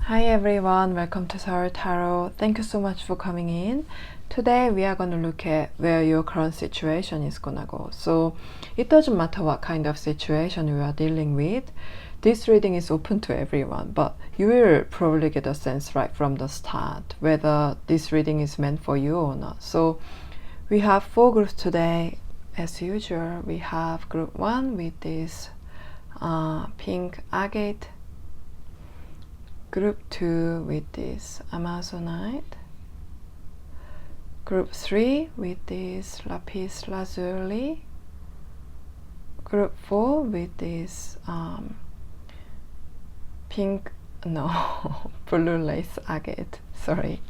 Hi everyone, welcome to Seoul Tarot. Thank you so much for coming in. Today we are going to look at where your current situation is gonna go. So it doesn't matter what kind of situation you are dealing with. This reading is open to everyone, but you will probably get a sense right from the start whether this reading is meant for you or not. So we have 4 groups today. As usual, we have group 1 with this pink agate, group 2 with this Amazonite, group 3 with this lapis lazuli, group 4 with this blue lace agate, sorry.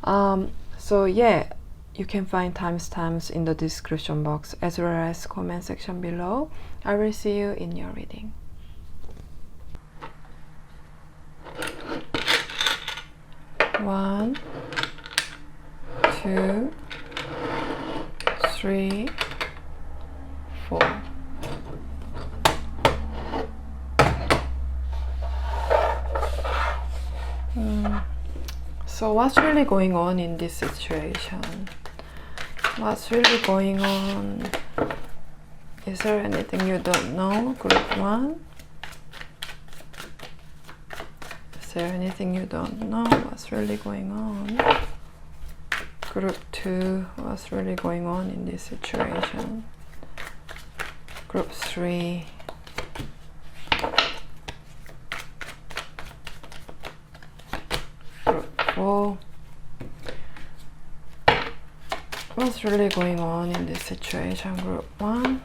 So yeah, you can find timestamps in the description box as well as comment section below. I will see you in your reading. One, 2, 3, 4. So what's really going on in this situation? What's really going on? Is there anything you don't know? Group 1. Is there anything you don't know? What's really going on? Group 2. What's really going on in this situation? Group 3. Group 4. What's really going on in this situation? Group 1.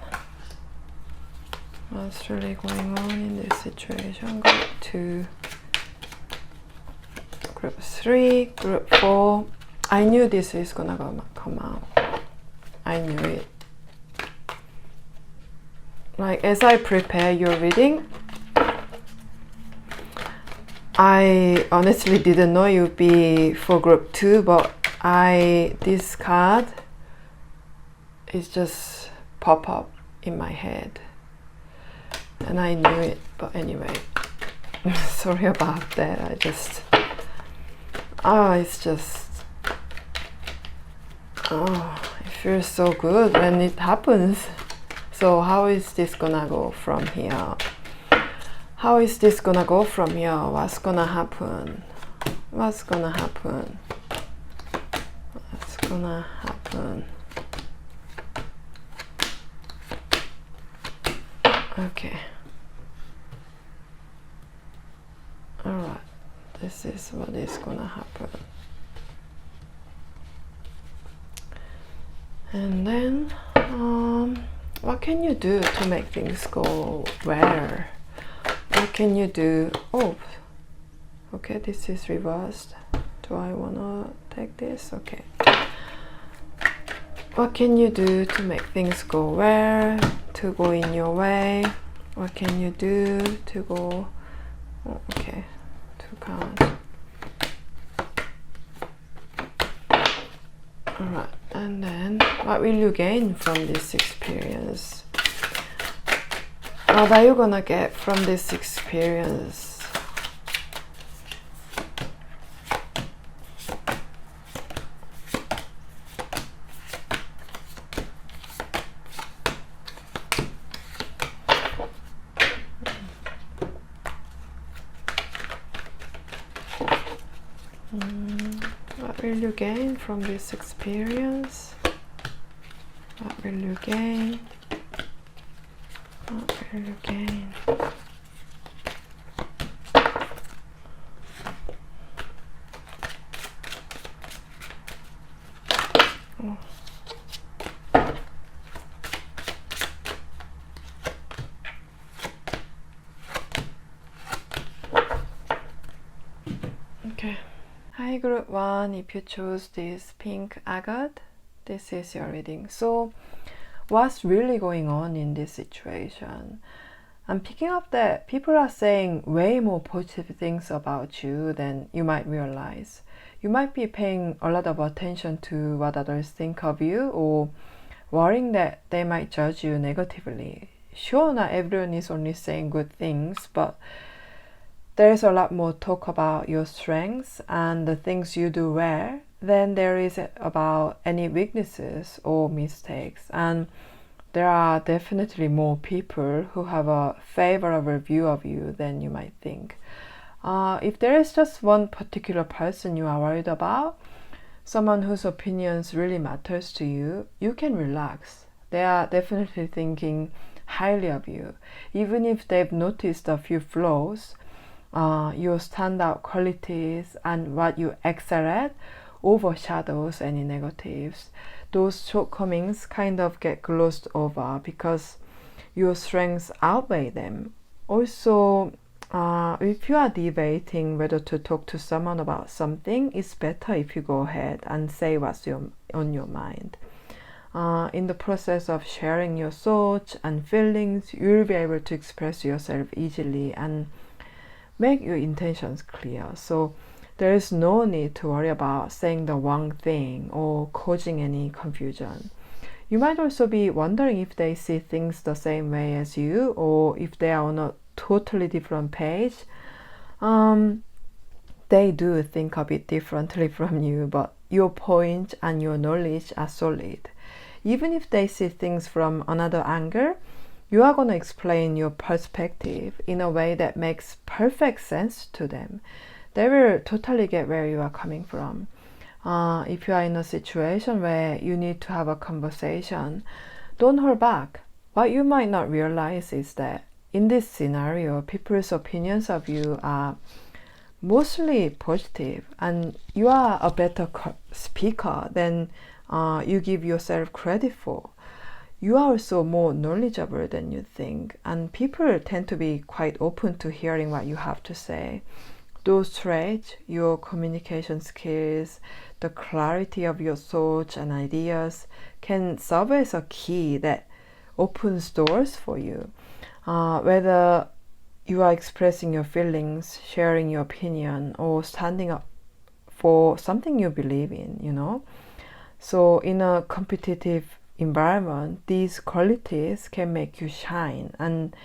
What's really going on in this situation? Group 2. Group 3, group 4. I knew this is gonna come out. I knew it. Like, as I prepare your reading, I honestly didn't know you'd be for group 2, but this card is just pop up in my head. And I knew it, but anyway, sorry about that. It feels so good when it happens. So how is this gonna go from here? How is this gonna go from here? What's gonna happen? What's gonna happen? What's gonna happen? Okay. Alright. This is what is gonna happen. And then, what can you do to make things go well? What can you do? Oh, okay, this is reversed. Do I wanna take this? Okay. What can you do to make things go well, to go in your way? What can you do to go? Oh, okay. Cards. Alright, and then what will you gain from this experience? What are you gonna get from this experience? What will you gain from this experience? What will you gain? What will you gain? Oh. Okay. Hi group 1, if you chose this pink agate, this is your reading. So what's really going on in this situation? I'm picking up that people are saying way more positive things about you than you might realize. You might be paying a lot of attention to what others think of you, or worrying that they might judge you negatively. Sure, not everyone is only saying good things, but there is a lot more talk about your strengths and the things you do well than there is about any weaknesses or mistakes. And there are definitely more people who have a favorable view of you than you might think. If there is just one particular person you are worried about, someone whose opinions really matters to you, you can relax. They are definitely thinking highly of you. Even if they've noticed a few flaws, your standout qualities and what you excel at overshadows any negatives. Those shortcomings kind of get glossed over because your strengths outweigh them. Also, if you are debating whether to talk to someone about something, it's better if you go ahead and say what's on your mind. In the process of sharing your thoughts and feelings, you'll be able to express yourself easily and make your intentions clear. So there is no need to worry about saying the wrong thing or causing any confusion. You might also be wondering if they see things the same way as you, or if they are on a totally different page. They do think a bit differently from you, but your point and your knowledge are solid. Even if they see things from another angle, you are going to explain your perspective in a way that makes perfect sense to them. They will totally get where you are coming from. If you are in a situation where you need to have a conversation, don't hold back. What you might not realize is that in this scenario, people's opinions of you are mostly positive, and you are a better speaker than you give yourself credit for. You are also more knowledgeable than you think, and people tend to be quite open to hearing what you have to say. Those traits, your communication skills, the clarity of your thoughts and ideas, can serve as a key that opens doors for you. Whether you are expressing your feelings, sharing your opinion, or standing up for something you believe in, So in a competitive environment, these qualities can make you shine and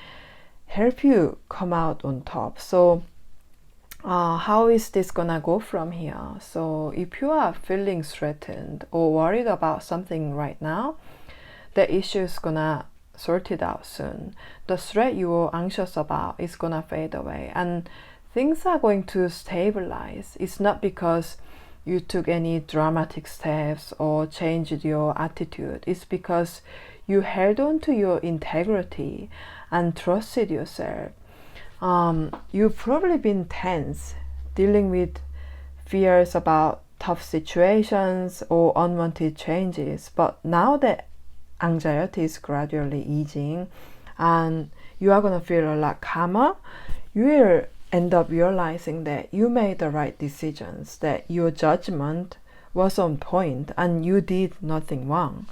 help you come out on top. So how is this gonna go from here? So if you are feeling threatened or worried about something right now, the issue is gonna sort it out soon. The threat you are anxious about is gonna fade away, and things are going to stabilize. It's not because you took any dramatic steps or changed your attitude. It's because you held on to your integrity and trusted yourself. You've probably been tense, dealing with fears about tough situations or unwanted changes, but now that anxiety is gradually easing and you are going to feel a lot calmer, you will end up realizing that you made the right decisions, that your judgment was on point and you did nothing wrong.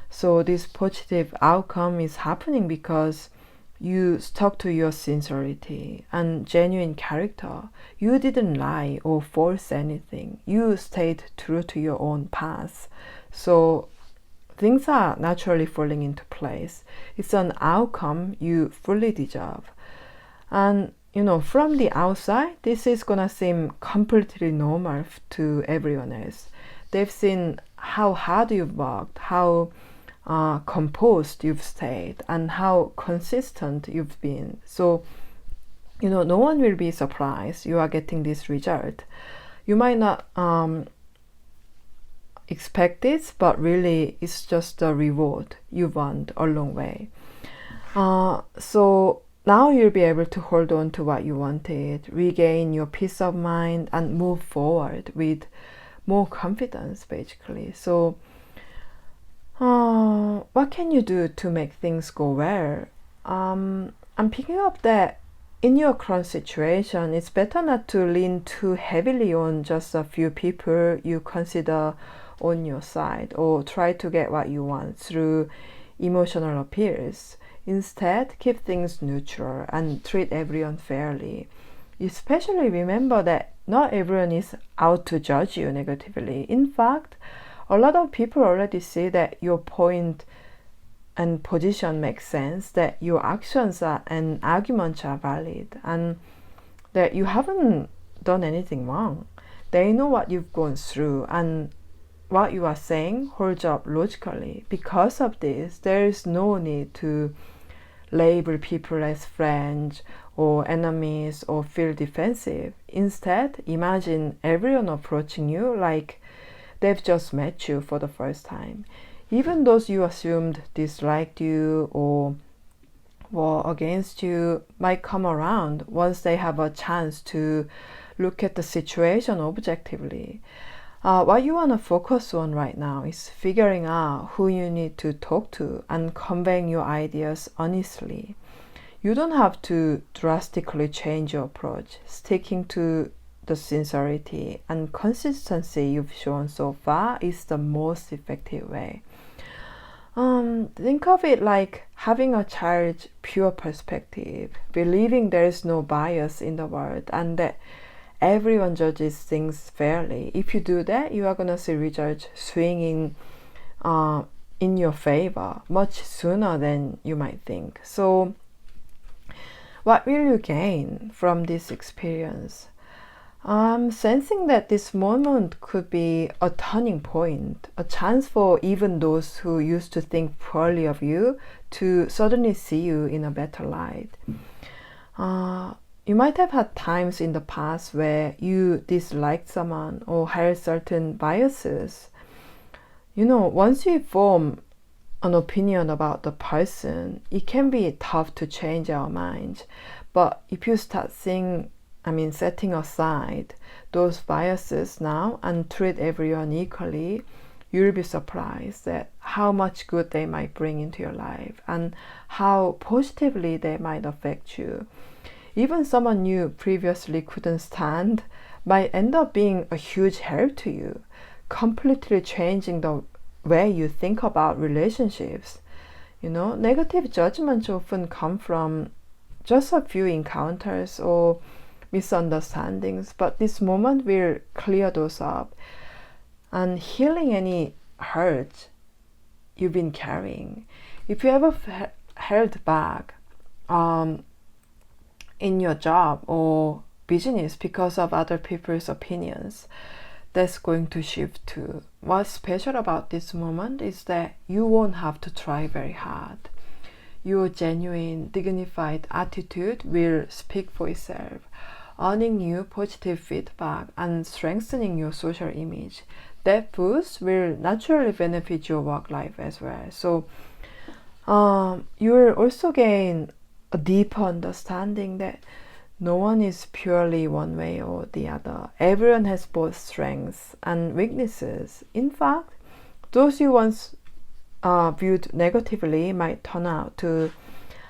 So this positive outcome is happening because you stuck to your sincerity and genuine character. You didn't lie or force anything. You stayed true to your own path. So things are naturally falling into place. It's an outcome you fully deserve. And from the outside, this is gonna seem completely normal to everyone else. They've seen how hard you've worked, how composed you've stayed, and how consistent you've been. So, no one will be surprised you are getting this result. You might not expect this, but really it's just a reward you've earned a long way. So now you'll be able to hold on to what you wanted, regain your peace of mind, and move forward with more confidence, basically. So what can you do to make things go well? I'm picking up that in your current situation, it's better not to lean too heavily on just a few people you consider on your side, or try to get what you want through emotional appeals. Instead, keep things neutral and treat everyone fairly. Especially remember that not everyone is out to judge you negatively. In fact, a lot of people already see that your point and position makes sense, that your actions and arguments are valid. And that you haven't done anything wrong. They know what you've gone through, and what you are saying holds up logically. Because of this, there is no need to label people as friends or enemies or feel defensive. Instead, imagine everyone approaching you like they've just met you for the first time. Even those you assumed disliked you or were against you might come around once they have a chance to look at the situation objectively. What you want to focus on right now is figuring out who you need to talk to and conveying your ideas honestly. You don't have to drastically change your approach. Sticking to the sincerity and consistency you've shown so far is the most effective way. Think of it like having a child's pure perspective, believing there is no bias in the world and that everyone judges things fairly. If you do that, you are going to see results swinging in your favor much sooner than you might think. So what will you gain from this experience? I'm sensing that this moment could be a turning point, a chance for even those who used to think poorly of you to suddenly see you in a better light. You might have had times in the past where you disliked someone or had certain biases. Once you form an opinion about the person, it can be tough to change our minds. But if you start setting aside those biases now and treat everyone equally, you'll be surprised at how much good they might bring into your life and how positively they might affect you. Even someone you previously couldn't stand might end up being a huge help to you, completely changing the way you think about relationships. Negative judgments often come from just a few encounters or misunderstandings, but this moment will clear those up and healing any hurt you've been carrying. If you ever held back in your job or business because of other people's opinions, that's going to shift too. What's special about this moment is that you won't have to try very hard. Your genuine, dignified attitude will speak for itself, earning you positive feedback and strengthening your social image. That boost will naturally benefit your work life as well. So you will also gain a deeper understanding that no one is purely one way or the other. Everyone has both strengths and weaknesses. In fact, those you once viewed negatively might turn out to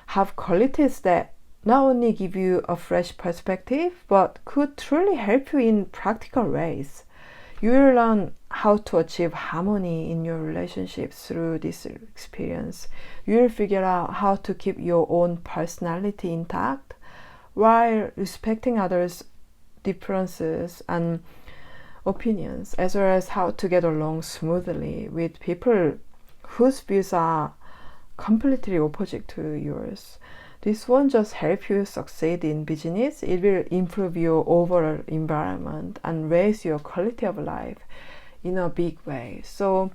have qualities that not only give you a fresh perspective, but could truly help you in practical ways. You will learn how to achieve harmony in your relationships through this experience. You will figure out how to keep your own personality intact while respecting others' differences and opinions, as well as how to get along smoothly with people whose views are completely opposite to yours. This won't just help you succeed in business, it will improve your overall environment and raise your quality of life in a big way. So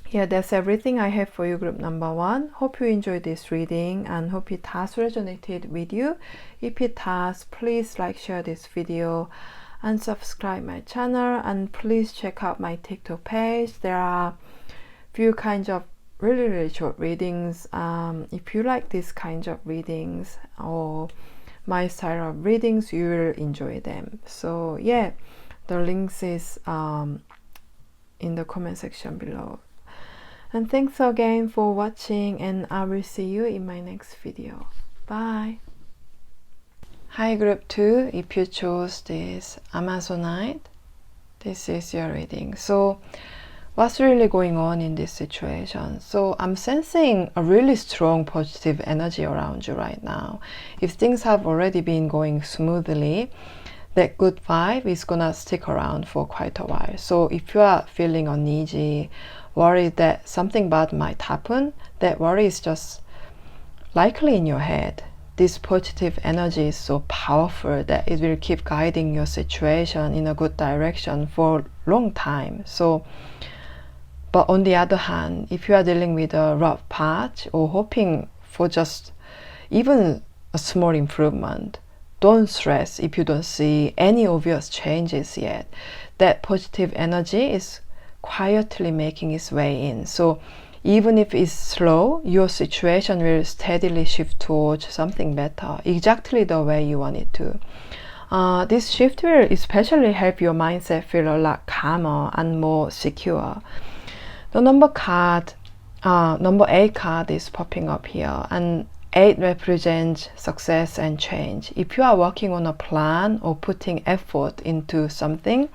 yeah, that's everything I have for you, group number 1. Hope you enjoyed this reading and hope it has resonated with you. If it has, please like, share this video and subscribe my channel, and please check out my TikTok page. There are few kinds of really short readings. If you like these kinds of readings or my style of readings, you will enjoy them. So yeah, the links is in the comment section below. And thanks again for watching, and I will see you in my next video. Bye. Hi group 2, if you chose this Amazonite, this is your reading. So what's really going on in this situation? So I'm sensing a really strong positive energy around you right now. If things have already been going smoothly, that good vibe is gonna stick around for quite a while. So if you are feeling uneasy, worried that something bad might happen, that worry is just likely in your head. this positive energy is so powerful that it will keep guiding your situation in a good direction for a long time. So, but on the other hand, if you are dealing with a rough patch or hoping for just even a small improvement, don't stress if you don't see any obvious changes yet. That positive energy is quietly making its way in. So even if it's slow, your situation will steadily shift towards something better, exactly the way you want it to. This shift will especially help your mindset feel a lot calmer and more secure. The number 8 card is popping up here, and 8 represents success and change. If you are working on a plan or putting effort into something,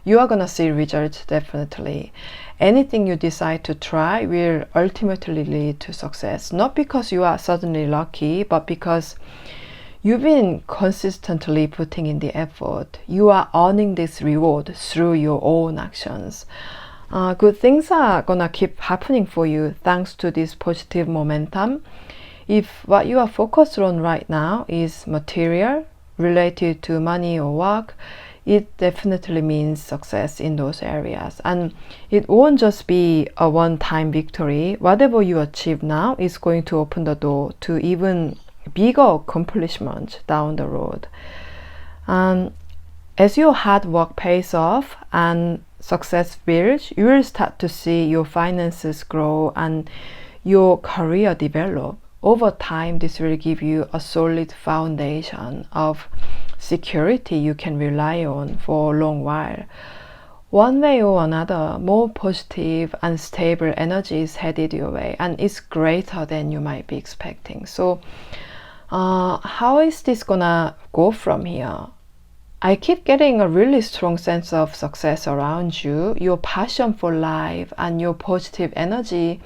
you are gonna see results definitely. Anything you decide to try will ultimately lead to success, not because you are suddenly lucky, but because you've been consistently putting in the effort. You are earning this reward through your own actions. Good things are gonna keep happening for you thanks to this positive momentum. If what you are focused on right now is material, related to money or work, it definitely means success in those areas. And it won't just be a one-time victory. Whatever you achieve now is going to open the door to even bigger accomplishments down the road. And as your hard work pays off and success builds, you will start to see your finances grow and your career develop. Over time, this will give you a solid foundation of security you can rely on for a long while. One way or another, more positive and stable energy is headed your way, and it's greater than you might be expecting. So how is this gonna go from here? I keep getting a really strong sense of success around you. Your passion for life and your positive energy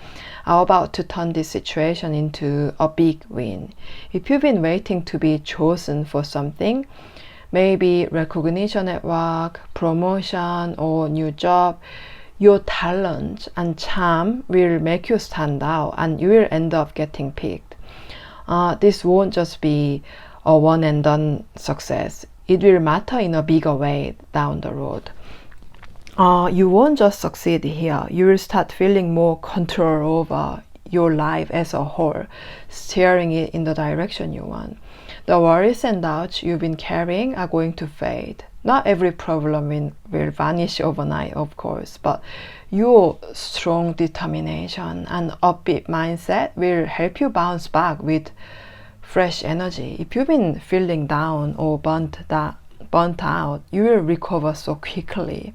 are about to turn this situation into a big win. If you've been waiting to be chosen for something, maybe recognition at work, promotion, or new job, your talent and charm will make you stand out and you will end up getting picked. This won't just be a one and done success. It will matter in a bigger way down the road. You won't just succeed here. You will start feeling more control over your life as a whole, steering it in the direction you want. The worries and doubts you've been carrying are going to fade. Not every problem will vanish overnight, of course, but your strong determination and upbeat mindset will help you bounce back with fresh energy. If you've been feeling down or burnt out, you will recover so quickly.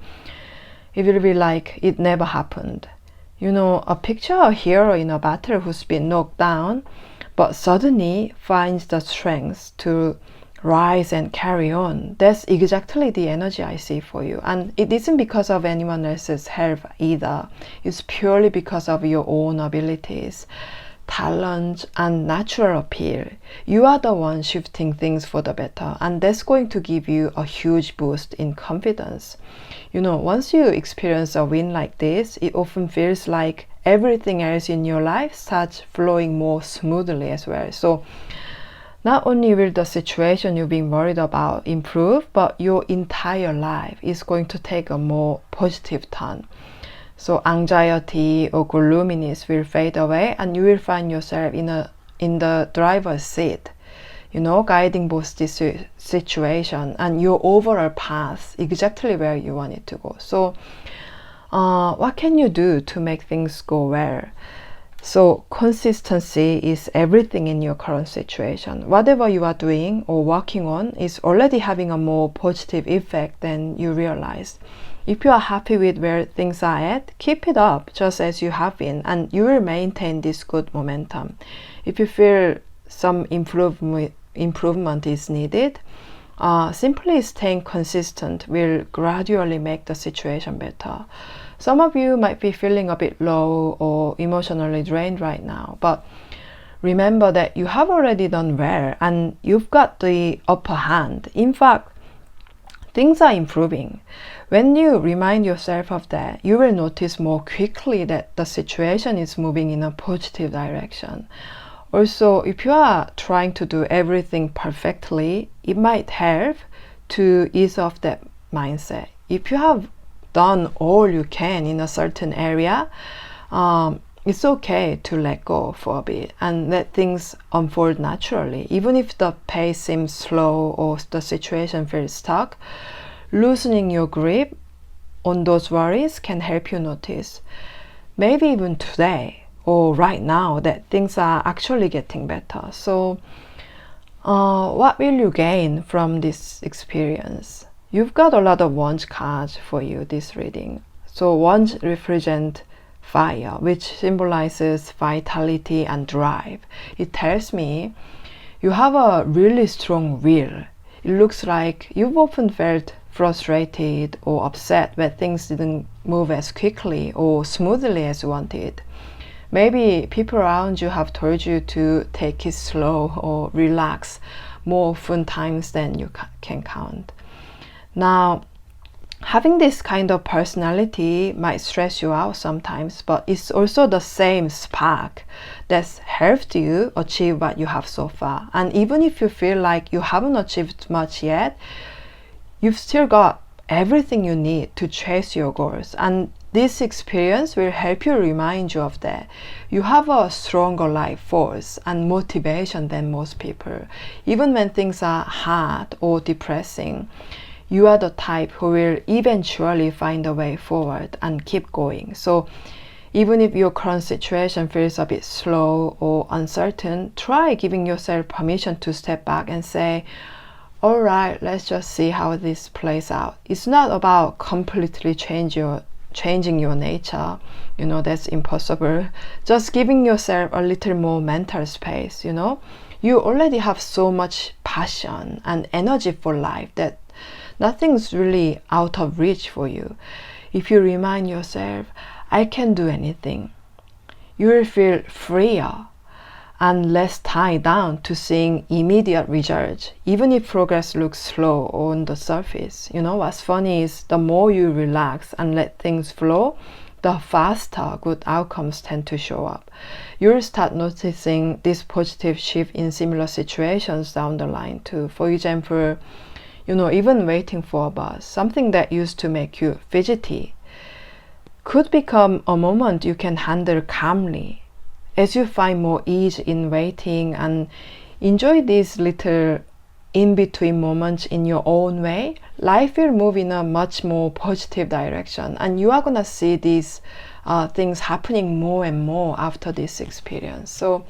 It will be like it never happened. You know, picture a hero in a battle who's been knocked down, but suddenly finds the strength to rise and carry on. That's exactly the energy I see for you. And it isn't because of anyone else's help either. It's purely because of your own abilities, talent, and natural appeal. You are the one shifting things for the better, and that's going to give you a huge boost in confidence. You know, once you experience a win like this, it often feels like everything else in your life starts flowing more smoothly as well. So not only will the situation you've been worried about improve, but your entire life is going to take a more positive turn. So anxiety or gloominess will fade away, and you will find yourself in the driver's seat, you know, guiding both this situation and your overall path exactly where you want it to go. So what can you do to make things go well? So consistency is everything in your current situation. Whatever you are doing or working on is already having a more positive effect than you realize. If you are happy with where things are at, keep it up just as you have been, and you will maintain this good momentum. If you feel some improvement is needed, simply staying consistent will gradually make the situation better. Some of you might be feeling a bit low or emotionally drained right now, but remember that you have already done well and you've got the upper hand. In fact, things are improving. When you remind yourself of that, you will notice more quickly that the situation is moving in a positive direction. Also, if you are trying to do everything perfectly, it might help to ease off that mindset. If you have done all you can in a certain area, it's okay to let go for a bit and let things unfold naturally. Even if the pace seems slow or the situation feels stuck, loosening your grip on those worries can help you notice, maybe even today or right now, that things are actually getting better. So what will you gain from this experience? You've got a lot of Wands cards for you this reading. So Wands represent fire, which symbolizes vitality and drive. It tells me you have a really strong will. It looks like you've often felt frustrated or upset when things didn't move as quickly or smoothly as you wanted. Maybe people around you have told you to take it slow or relax more often times than you can count. Now, having this kind of personality might stress you out sometimes, but it's also the same spark that's helped you achieve what you have so far. And even if you feel like you haven't achieved much yet, you've still got everything you need to chase your goals. And this experience will help you remind you of that. You have a stronger life force and motivation than most people. Even when things are hard or depressing, you are the type who will eventually find a way forward and keep going. So even if your current situation feels a bit slow or uncertain, try giving yourself permission to step back and say, all right, let's just see how this plays out. It's not about completely changing your nature. That's impossible. Just giving yourself a little more mental space. You already have so much passion and energy for life that nothing's really out of reach for you. If you remind yourself, I can do anything, you will feel freer and less tied down to seeing immediate results, even if progress looks slow on the surface. What's funny is the more you relax and let things flow, the faster good outcomes tend to show up. You'll start noticing this positive shift in similar situations down the line too. For example, even waiting for a bus, something that used to make you fidgety, could become a moment you can handle calmly as you find more ease in waiting and enjoy these little in-between moments in your own way. Life will move in a much more positive direction, and you are gonna see these things happening more and more after this experience. So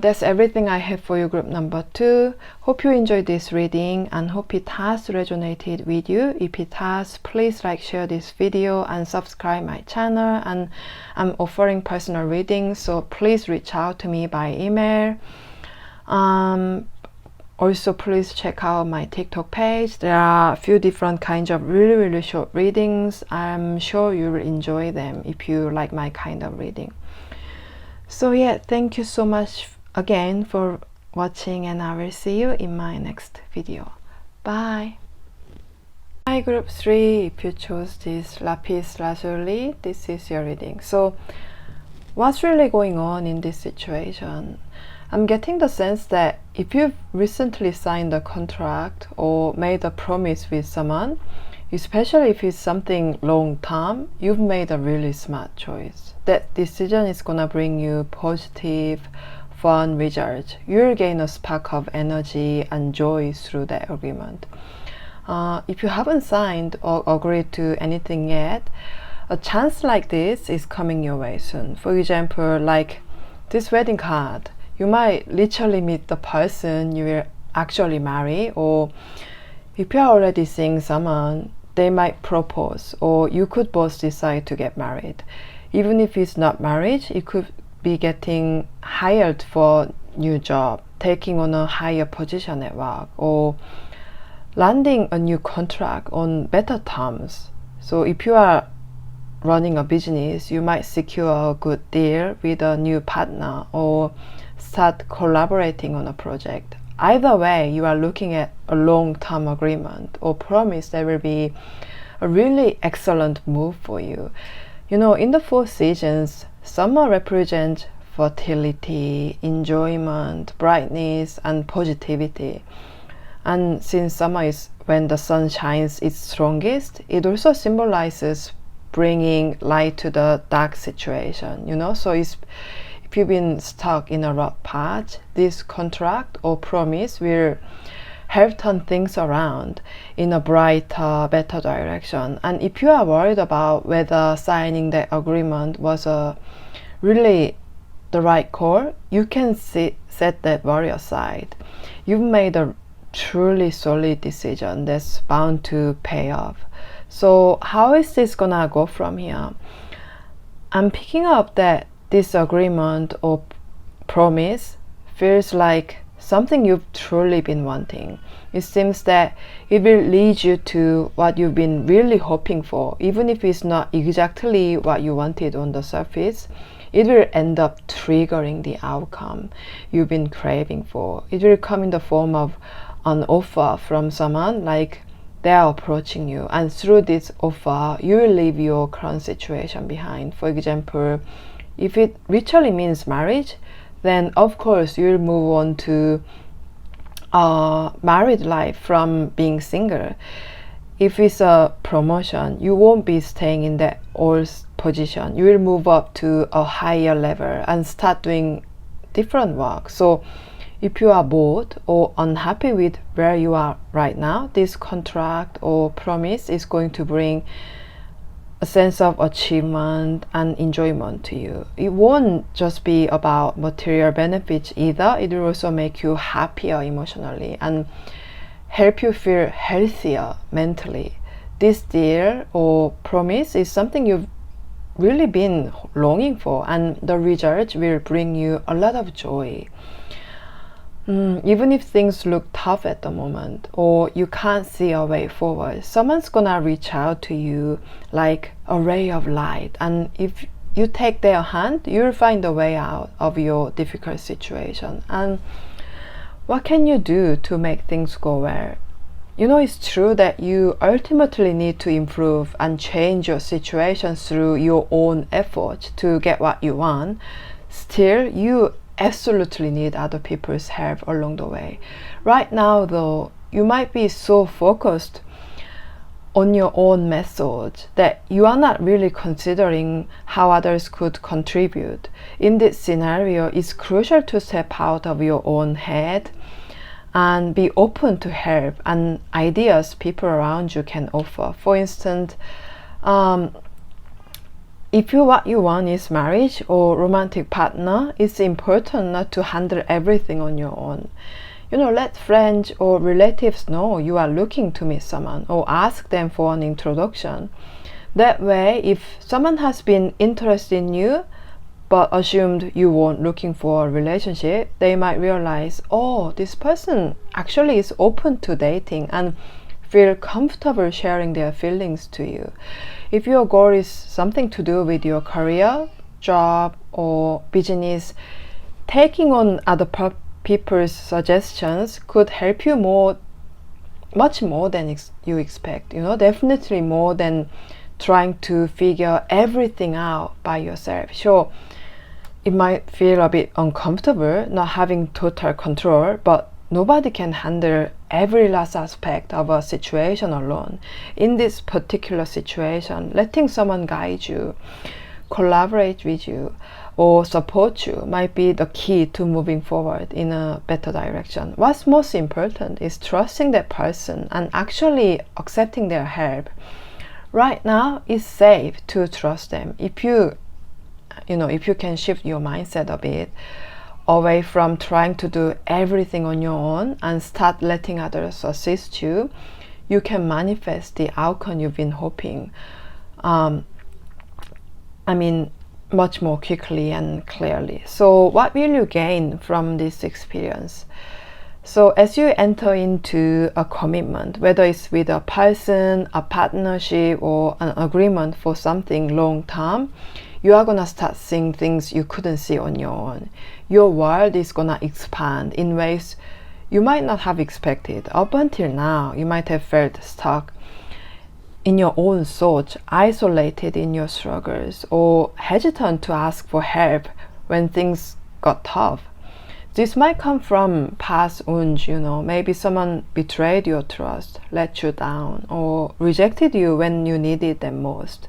that's everything I have for you, group number 2. Hope you enjoyed this reading and hope it has resonated with you. If it has, please like, share this video and subscribe my channel. And I'm offering personal readings, so please reach out to me by email. Also, please check out my TikTok page. There are a few different kinds of really short readings. I'm sure you will enjoy them if you like my kind of reading. So yeah, thank you so much again for watching, and I will see you in my next video. Bye. Hi group 3, if you chose this lapis lazuli, this is your reading. So what's really going on in this situation? I'm getting the sense that if you've recently signed a contract or made a promise with someone, especially if it's something long term, you've made a really smart choice. That decision is gonna bring you positive, fun results. You'll gain a spark of energy and joy through that agreement. If you haven't signed or agreed to anything yet, a chance like this is coming your way soon. For example, like this wedding card, you might literally meet the person you will actually marry, or if you're already seeing someone, they might propose, or you could both decide to get married. Even if it's not marriage, it could be getting hired for a new job, taking on a higher position at work, or landing a new contract on better terms. So if you are running a business, you might secure a good deal with a new partner or start collaborating on a project. Either way, you are looking at a long-term agreement or promise that will be a really excellent move for you. In the 4 seasons, summer represents fertility, enjoyment, brightness, and positivity. And since summer is when the sun shines its strongest, it also symbolizes bringing light to the dark situation, you know. So if you've been stuck in a rough patch, this contract or promise will help turn things around in a brighter, better direction. And if you are worried about whether signing that agreement was really the right call, you can set that worry aside. You've made a truly solid decision that's bound to pay off. So how is this gonna go from here? I'm picking up that this agreement or promise feels like something you've truly been wanting. It seems that it will lead you to what you've been really hoping for. Even if it's not exactly what you wanted on the surface, it will end up triggering the outcome you've been craving for. It will come in the form of an offer from someone, like they are approaching you, and through this offer you will leave your current situation behind. For example, if it literally means marriage, then of course you'll move on to married life from being single. If it's a promotion, you won't be staying in that old position. You will move up to a higher level and start doing different work. So if you are bored or unhappy with where you are right now, this contract or promise is going to bring a sense of achievement and enjoyment to you. It won't just be about material benefits either. It will also make you happier emotionally and help you feel healthier mentally. This deal or promise is something you've really been longing for, and the result will bring you a lot of joy. Even if things look tough at the moment or you can't see a way forward, someone's gonna reach out to you like a ray of light, and if you take their hand, you'll find a way out of your difficult situation. And what can you do to make things go well? You know, it's true that you ultimately need to improve and change your situation through your own effort to get what you want. Still, you absolutely need other people's help along the way. Right now though, you might be so focused on your own method that you are not really considering how others could contribute. In this scenario, it's crucial to step out of your own head and be open to help and ideas people around you can offer. For instance, if what you want is marriage or romantic partner, it's important not to handle everything on your own. You know, let friends or relatives know you are looking to meet someone, or ask them for an introduction. That way, if someone has been interested in you but assumed you weren't looking for a relationship, they might realize, oh, this person actually is open to dating, and feel comfortable sharing their feelings to you. If your goal is something to do with your career, job, or business, taking on other people's suggestions could help you much more than you expect. You know, definitely more than trying to figure everything out by yourself. Sure, it might feel a bit uncomfortable not having total control, but nobody can handle every last aspect of a situation alone. In this particular situation, letting someone guide you, collaborate with you, or support you might be the key to moving forward in a better direction. What's most important is trusting that person and actually accepting their help. Right now, it's safe to trust them. If you can shift your mindset a bit away from trying to do everything on your own and start letting others assist you, you can manifest the outcome you've been hoping. Much more quickly and clearly. So what will you gain from this experience? So as you enter into a commitment, whether it's with a person, a partnership, or an agreement for something long term, you are gonna start seeing things you couldn't see on your own. Your world is gonna expand in ways you might not have expected. Up until now, you might have felt stuck in your own thoughts, isolated in your struggles, or hesitant to ask for help when things got tough. This might come from past wounds, maybe someone betrayed your trust, let you down, or rejected you when you needed them most.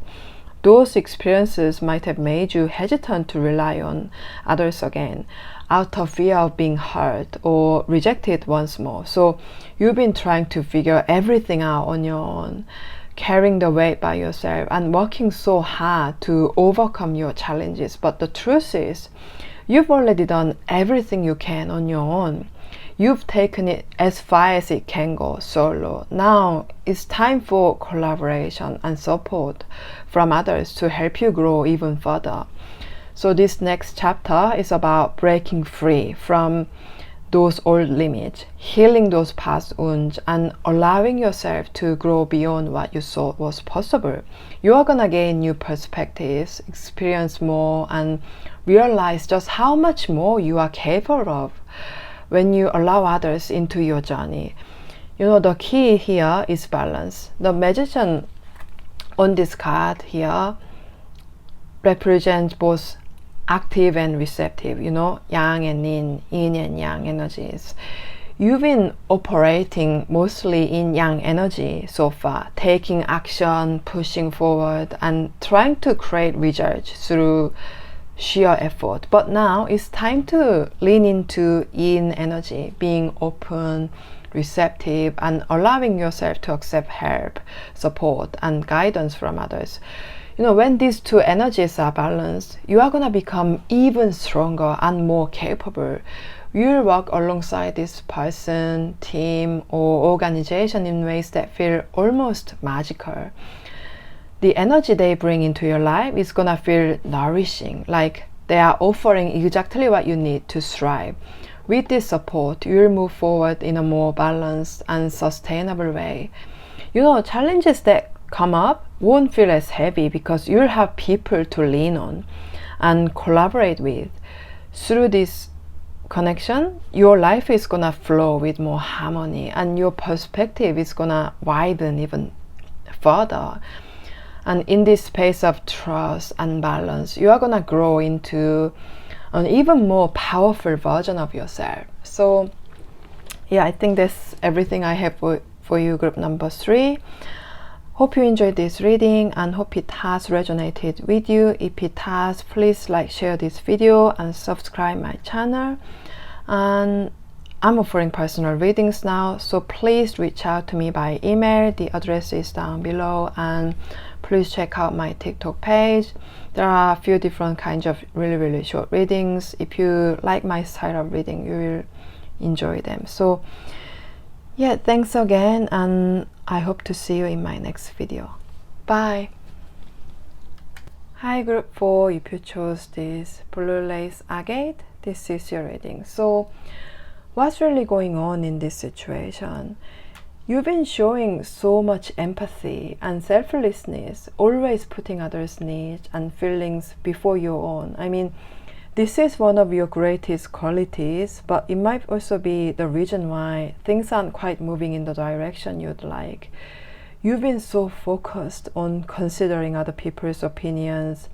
Those experiences might have made you hesitant to rely on others again, out of fear of being hurt or rejected once more. So you've been trying to figure everything out on your own, carrying the weight by yourself and working so hard to overcome your challenges. But the truth is, you've already done everything you can on your own. You've taken it as far as it can go solo. Now it's time for collaboration and support from others to help you grow even further. So this next chapter is about breaking free from those old limits, healing those past wounds, and allowing yourself to grow beyond what you thought was possible. You are gonna gain new perspectives, experience more, and realize just how much more you are capable of when you allow others into your journey. The key here is balance. The magician on this card here represents both active and receptive, yang and yin and yang energies. You've been operating mostly in yang energy so far, taking action, pushing forward, and trying to create results through sheer effort. But now it's time to lean into yin energy, being open, receptive, and allowing yourself to accept help, support, and guidance from others. When these two energies are balanced, you are going to become even stronger and more capable. You'll work alongside this person, team, or organization in ways that feel almost magical. The energy they bring into your life is going to feel nourishing, like they are offering exactly what you need to thrive. With this support, you'll move forward in a more balanced and sustainable way. Challenges that come up won't feel as heavy because you'll have people to lean on and collaborate with. Through this connection, your life is gonna flow with more harmony and your perspective is gonna widen even further. And in this space of trust and balance, you are gonna grow into an even more powerful version of yourself. So yeah, I think that's everything I have for you, group number 3. Hope you enjoyed this reading and hope it has resonated with you. If it has, please like, share this video and subscribe my channel. And I'm offering personal readings now, so please reach out to me by email. The address is down below, and please check out my TikTok page. There are a few different kinds of really short readings. If you like my style of reading, you will enjoy them. So yeah, thanks again, and I hope to see you in my next video. Bye. Hi group 4, if you chose this blue lace agate, this is your reading. So what's really going on in this situation? You've been showing so much empathy and selflessness, always putting others' needs and feelings before your own. I mean, this is one of your greatest qualities, but it might also be the reason why things aren't quite moving in the direction you'd like. You've been so focused on considering other people's opinions,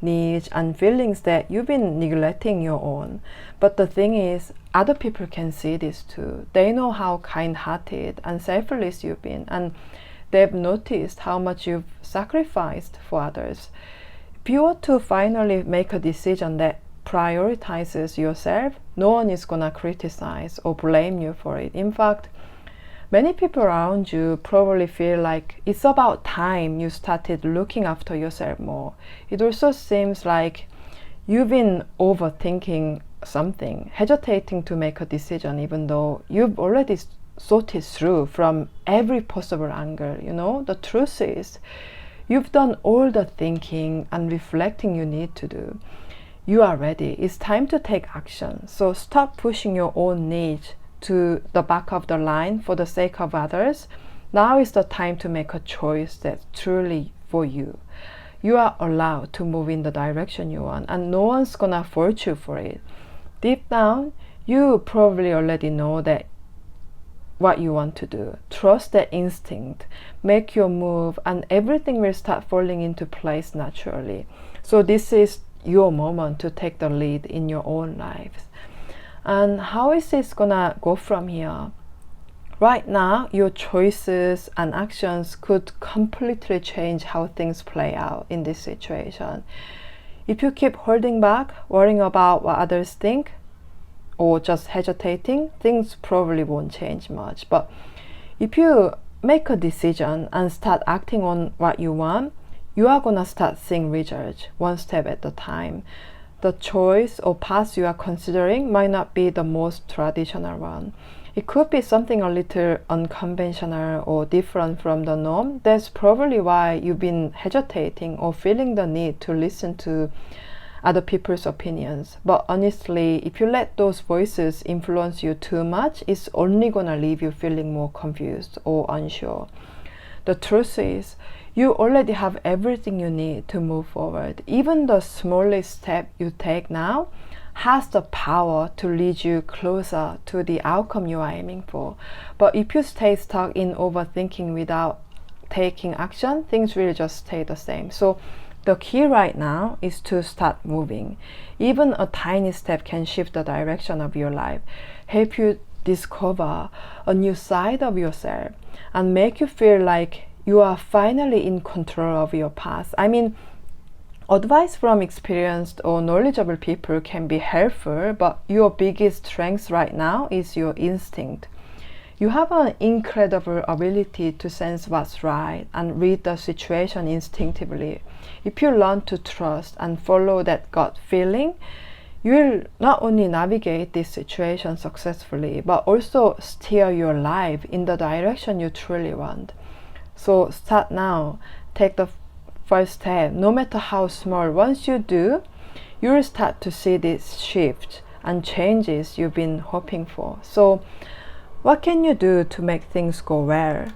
needs, and feelings that you've been neglecting your own. But the thing is, other people can see this too. They know how kind-hearted and selfless you've been, and they've noticed how much you've sacrificed for others. If you were to finally make a decision that prioritizes yourself, no one is gonna criticize or blame you for it. In fact, many people around you probably feel like it's about time you started looking after yourself more. It also seems like you've been overthinking something, hesitating to make a decision even though you've already thought it through from every possible angle. The truth is, you've done all the thinking and reflecting you need to do. You are ready. It's time to take action. So stop pushing your own needs to the back of the line for the sake of others. Now is the time to make a choice that's truly for you. You are allowed to move in the direction you want, and no one's gonna fault you for it. Deep down, you probably already know that what you want to do. Trust that instinct, make your move, and everything will start falling into place naturally. So this is your moment to take the lead in your own lives. And how is this gonna go from here? Right now, your choices and actions could completely change how things play out in this situation. If you keep holding back, worrying about what others think, or just hesitating, things probably won't change much. But if you make a decision and start acting on what you want, you are gonna start seeing results one step at a time. The choice or path you are considering might not be the most traditional one. It could be something a little unconventional or different from the norm. That's probably why you've been hesitating or feeling the need to listen to other people's opinions. But honestly, if you let those voices influence you too much, it's only gonna leave you feeling more confused or unsure. The truth is, you already have everything you need to move forward. Even the smallest step you take now has the power to lead you closer to the outcome you are aiming for. But if you stay stuck in overthinking without taking action, things will just stay the same. So the key right now is to start moving. Even a tiny step can shift the direction of your life, help you discover a new side of yourself, and make you feel like you are finally in control of your path. I mean, advice from experienced or knowledgeable people can be helpful, but your biggest strength right now is your instinct. You have an incredible ability to sense what's right and read the situation instinctively. If you learn to trust and follow that gut feeling, you will not only navigate this situation successfully, but also steer your life in the direction you truly want. So start now. Take the first step, no matter how small. Once you do, you will start to see this shift and changes you've been hoping for. So what can you do to make things go well?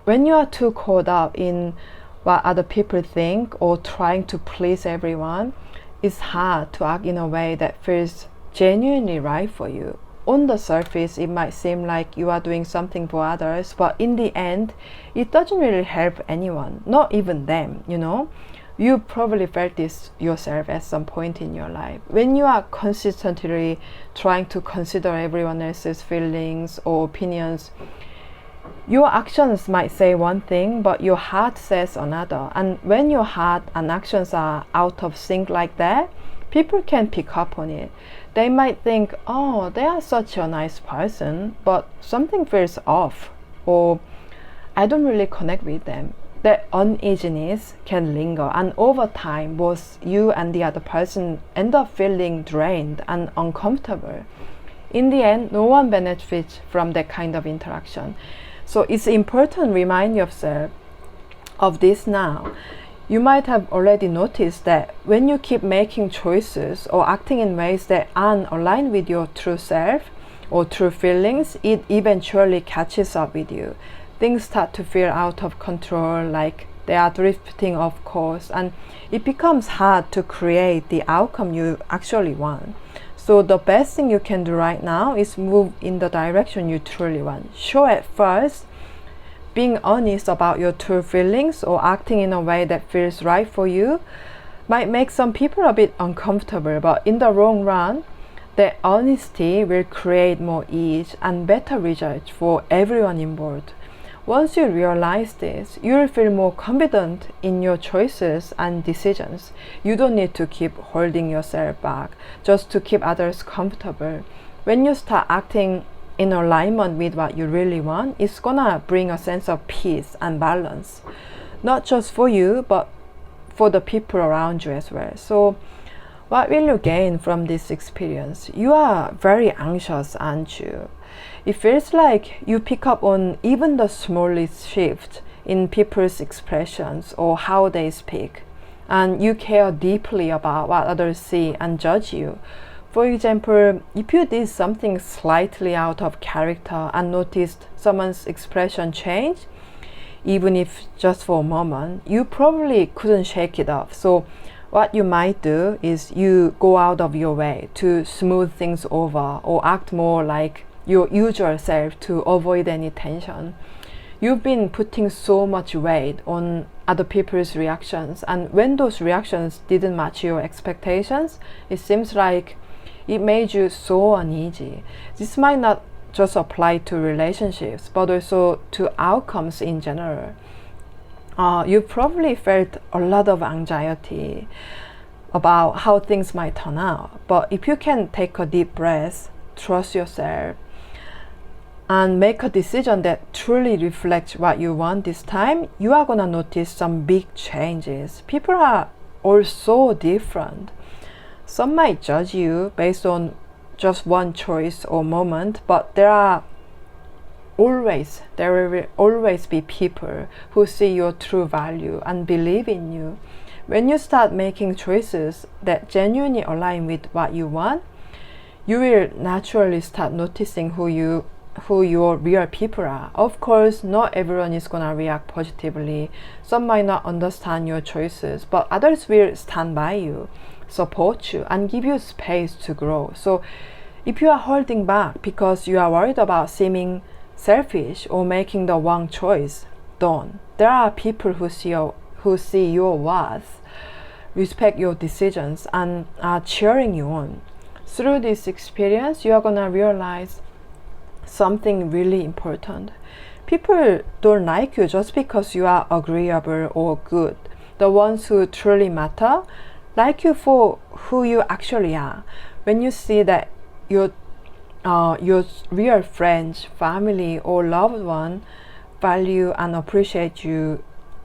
When you are too caught up in what other people think or trying to please everyone, it's hard to act in a way that feels genuinely right for you. On the surface, it might seem like you are doing something for others, but in the end, it doesn't really help anyone, not even them, you know? You probably felt this yourself at some point in your life. When you are consistently trying to consider everyone else's feelings or opinions, your actions might say one thing, but your heart says another. And when your heart and actions are out of sync like that, people can pick up on it. They might think, oh, they are such a nice person, but something feels off, or I don't really connect with them. That uneasiness can linger, and over time, both you and the other person end up feeling drained and uncomfortable. In the end, no one benefits from that kind of interaction. So it's important to remind yourself of this now. You might have already noticed that when you keep making choices or acting in ways that aren't aligned with your true self or true feelings, it eventually catches up with you. Things start to feel out of control, like they are drifting off course, and it becomes hard to create the outcome you actually want. So the best thing you can do right now is move in the direction you truly want. Sure, at first, being honest about your true feelings or acting in a way that feels right for you might make some people a bit uncomfortable, but in the long run, that honesty will create more ease and better results for everyone involved. Once you realize this, you will feel more confident in your choices and decisions. You don't need to keep holding yourself back just to keep others comfortable. When you start acting in alignment with what you really want, it's gonna bring a sense of peace and balance, not just for you, but for the people around you as well. So what will you gain from this experience? You are very anxious, aren't you? It feels like you pick up on even the smallest shift in people's expressions or how they speak, and you care deeply about what others see and judge you. For example, if you did something slightly out of character and noticed someone's expression change, even if just for a moment, you probably couldn't shake it off. So what you might do is you go out of your way to smooth things over or act more like your usual self to avoid any tension. you've been putting so much weight on other people's reactions, and when those reactions didn't match your expectations, it seems like it made you so uneasy. This might not just apply to relationships, but also to outcomes in general. You probably felt a lot of anxiety about how things might turn out. But if you can take a deep breath, trust yourself, and make a decision that truly reflects what you want this time, you are gonna notice some big changes. People are all so different. Some might judge you based on just one choice or moment, but there will always be people who see your true value and believe in you. When you start making choices that genuinely align with what you want, you will naturally start noticing who your real people are. Of course, not everyone is gonna react positively. Some might not understand your choices, but others will stand by you, support you, and give you space to grow. So if you are holding back because you are worried about seeming selfish or making the wrong choice, don't. There are people who see your worth, respect your decisions, and are cheering you on. Through this experience, you are gonna realize something really important. People don't like you just because you are agreeable or good. The ones who truly matter like you for who you actually are. When you see that your real friends, family, or loved one value and appreciate you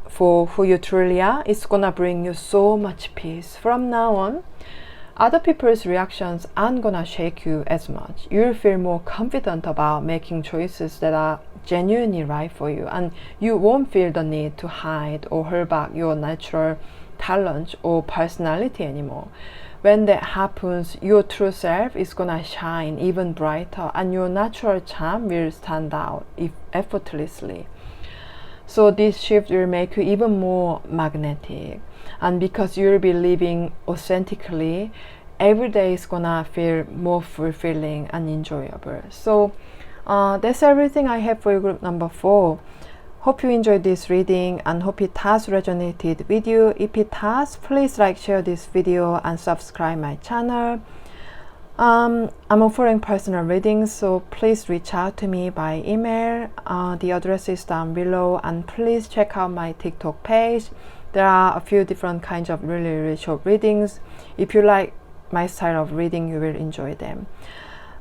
for who you truly are, it's gonna bring you so much peace. From now on, other people's reactions aren't gonna shake you as much. You'll feel more confident about making choices that are genuinely right for you, and you won't feel the need to hide or hold back your natural talent or personality anymore. When that happens, your true self is gonna shine even brighter, and your natural charm will stand out effortlessly. So this shift will make you even more magnetic, and because you'll be living authentically, every day is gonna feel more fulfilling and enjoyable. So that's everything I have for you, group number 4. Hope you enjoyed this reading and hope it has resonated with you. If it has, please like, share this video, and subscribe my channel. I'm offering personal readings, so please reach out to me by email. The address is down below, and please check out my TikTok page. There are a few different kinds of really short readings. If you like my style of reading, you will enjoy them.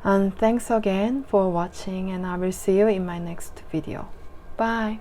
And thanks again for watching, and I will see you in my next video. Bye.